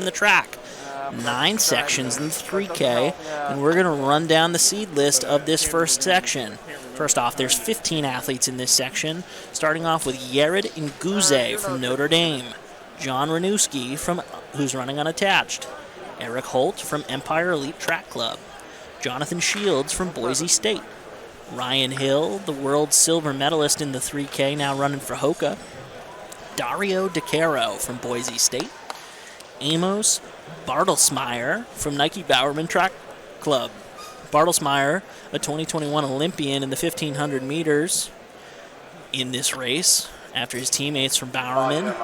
in the track. 9 sections in the 3K, and we're going to run down the seed list of this first section. First off, there's 15 athletes in this section, starting off with Yared Nuguse from Notre Dame, John Renewski, who's running unattached, Eric Holt from Empire Elite Track Club, Jonathan Shields from Boise State, Ryan Hill, the world silver medalist in the 3K, now running for Hoka, Dario DeCaro from Boise State, Amos Bartelsmeyer from Nike Bowerman Track Club. Bartelsmeyer, a 2021 Olympian in the 1,500 meters in this race, after his teammates from Bowerman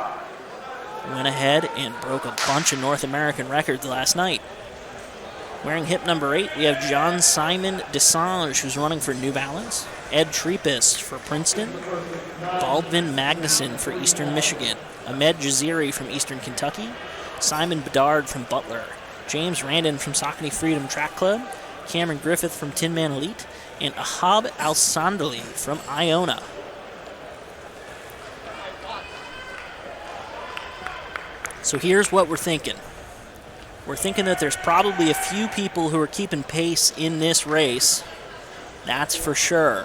went ahead and broke a bunch of North American records last night. Wearing hip number 8, we have John Simon Desange, who's running for New Balance, Ed Trepis for Princeton, Baldwin Magnuson for Eastern Michigan, Ahmed Jaziri from Eastern Kentucky, Simon Bedard from Butler, James Randon from Saucony Freedom Track Club, Cameron Griffith from Tin Man Elite, and Ahab Al-Sandali from Iona. So here's what we're thinking. We're thinking that there's probably a few people who are keeping pace in this race. That's for sure.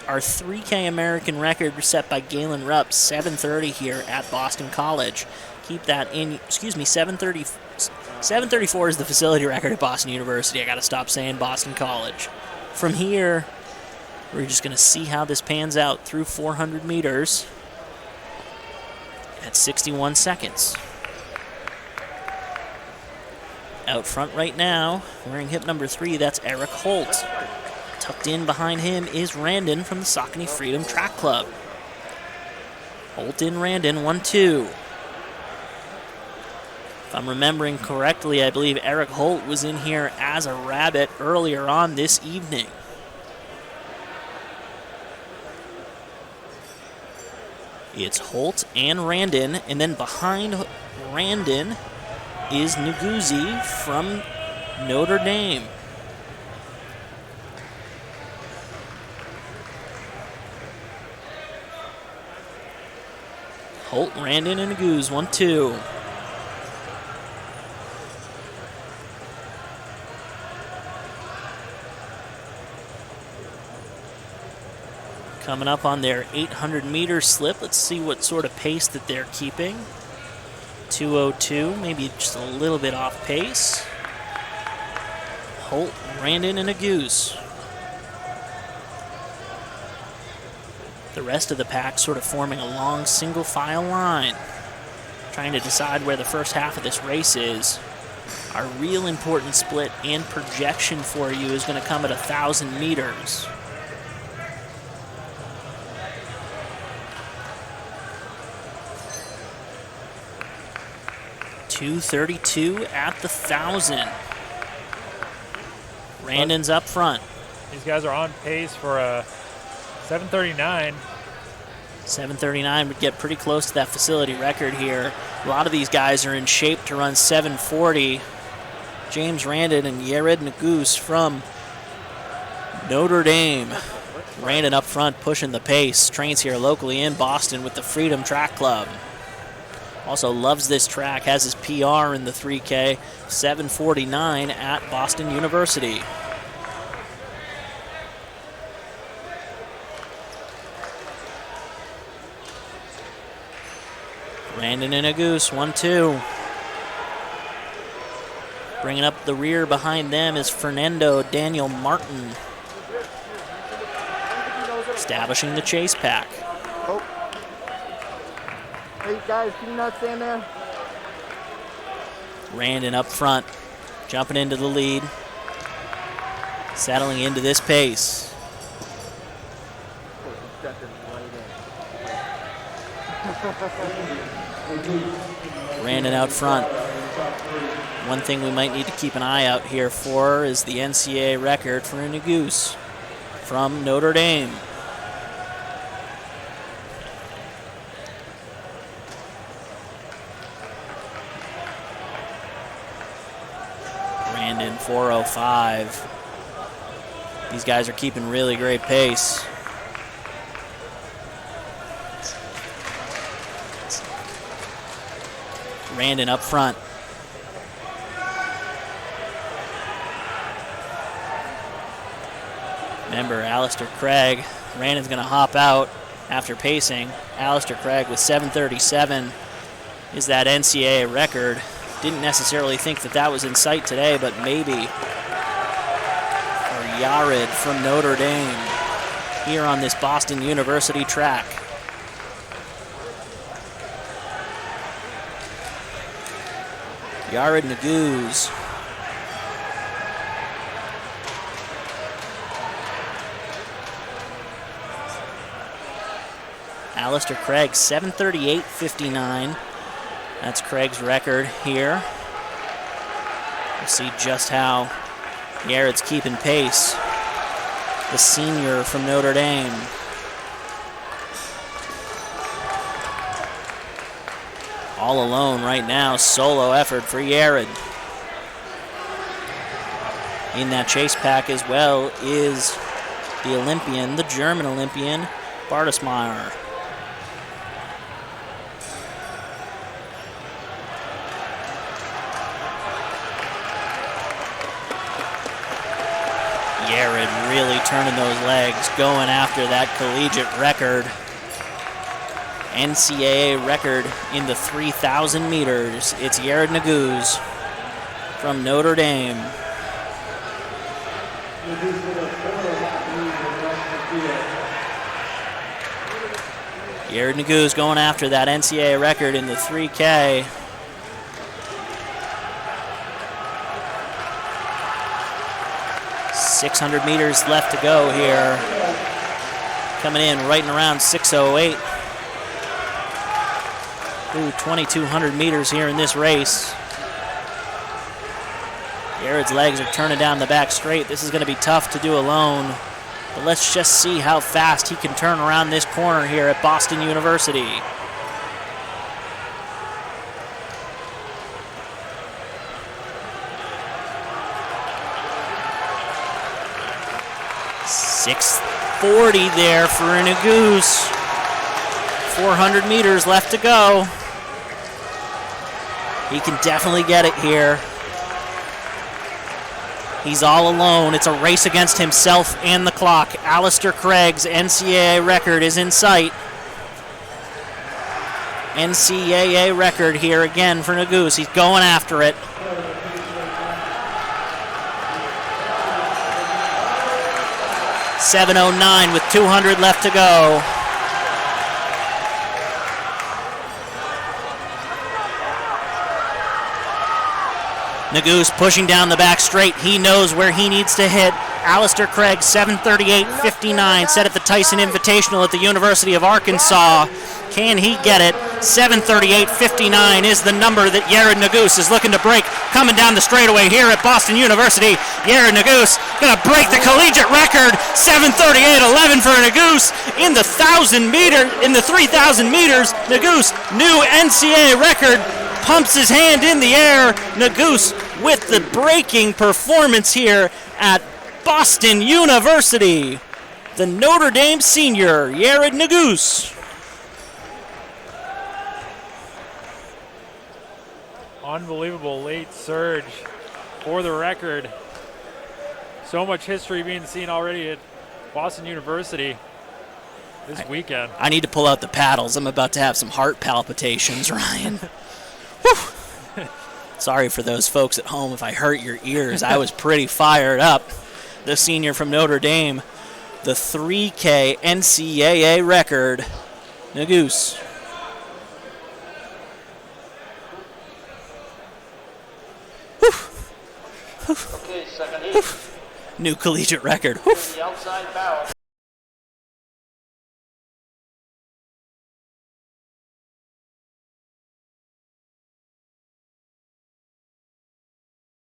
Our 3K American record was set by Galen Rupp, 7:30 here at Boston College. Keep that in, 7:34 is the facility record at Boston University. I got to stop saying Boston College. From here, we're just going to see how this pans out through 400 meters at 61 seconds. Out front right now, wearing hip number 3, that's Eric Holt. Tucked in behind him is Randon from the Saucony Freedom Track Club. Holt in Randon, 1-2. If I'm remembering correctly, I believe Eric Holt was in here as a rabbit earlier on this evening. It's Holt and Randon, and then behind Randon is Nuguse from Notre Dame. Holt, Randon, and Nuguse, 1-2. Coming up on their 800-meter slip. Let's see what sort of pace that they're keeping. 2:02, maybe just a little bit off pace. Holt, Randon, and Nuguse. The rest of the pack sort of forming a long single file line, trying to decide where the first half of this race is. Our real important split and projection for you is going to come at 1,000 meters. .232 at the 1,000. Randon's up front. These guys are on pace for a 7:39. 7:39 would get pretty close to that facility record here. A lot of these guys are in shape to run 7:40. James Randon and Yared Nuguse from Notre Dame. Randon up front pushing the pace. Trains here locally in Boston with the Freedom Track Club. Also loves this track, has his PR in the 3K, 7:49 at Boston University. Randon and Nuguse, 1-2. Bringing up the rear behind them is Fernando Daniel Martin. Establishing the chase pack. Oh. Hey guys, can you not stand there? Randon up front, jumping into the lead. Settling into this pace. Randon out front. One thing we might need to keep an eye out here for is the NCAA record for Nuguse from Notre Dame. Randon 4:05. These guys are keeping really great pace. Randon up front. Remember, Alistair Craig. Randon's going to hop out after pacing. Alistair Craig with 7:37 is that NCAA record. Didn't necessarily think that was in sight today, but maybe for Yared from Notre Dame here on this Boston University track. Yared Nuguse. Alistair Craig, 7:38.59. That's Craig's record here. We'll see just how Yared's keeping pace. The senior from Notre Dame. All alone right now, solo effort for Yared. In that chase pack as well is the Olympian, the German Olympian, Bartesmeyer. Yared really turning those legs, going after that collegiate record. NCAA record in the 3,000 meters. It's Yared Nuguse from Notre Dame. Yared Nuguse going after that NCAA record in the 3K. .600 meters left to go here. Coming in right and around 6:08. 2,200 meters here in this race. Yared's legs are turning down the back straight. This is going to be tough to do alone. But let's just see how fast he can turn around this corner here at Boston University. .640 there for Nuguse. 400 meters left to go. He can definitely get it here. He's all alone. It's a race against himself and the clock. Alistair Craig's NCAA record is in sight. NCAA record here again for Nuguse. He's going after it. .709 with 200 left to go. Nuguse pushing down the back straight. He knows where he needs to hit. Alistair Craig, 7:38.59, set at the Tyson Invitational at the University of Arkansas. Can he get it? 7:38.59 is the number that Yared Nuguse is looking to break. Coming down the straightaway here at Boston University. Yared Nuguse going to break the collegiate record. 7:38.11 for Nuguse in the 3,000 meters. Nuguse, new NCAA record. Pumps his hand in the air. Nuguse with the breaking performance here at Boston University. The Notre Dame senior, Yared Nuguse. Unbelievable late surge for the record. So much history being seen already at Boston University this weekend. I need to pull out the paddles. I'm about to have some heart palpitations, Ryan. Sorry for those folks at home if I hurt your ears. I was pretty fired up. The senior from Notre Dame, the 3K NCAA record, Nuguse. Okay, second heat. New collegiate record. The outside bow.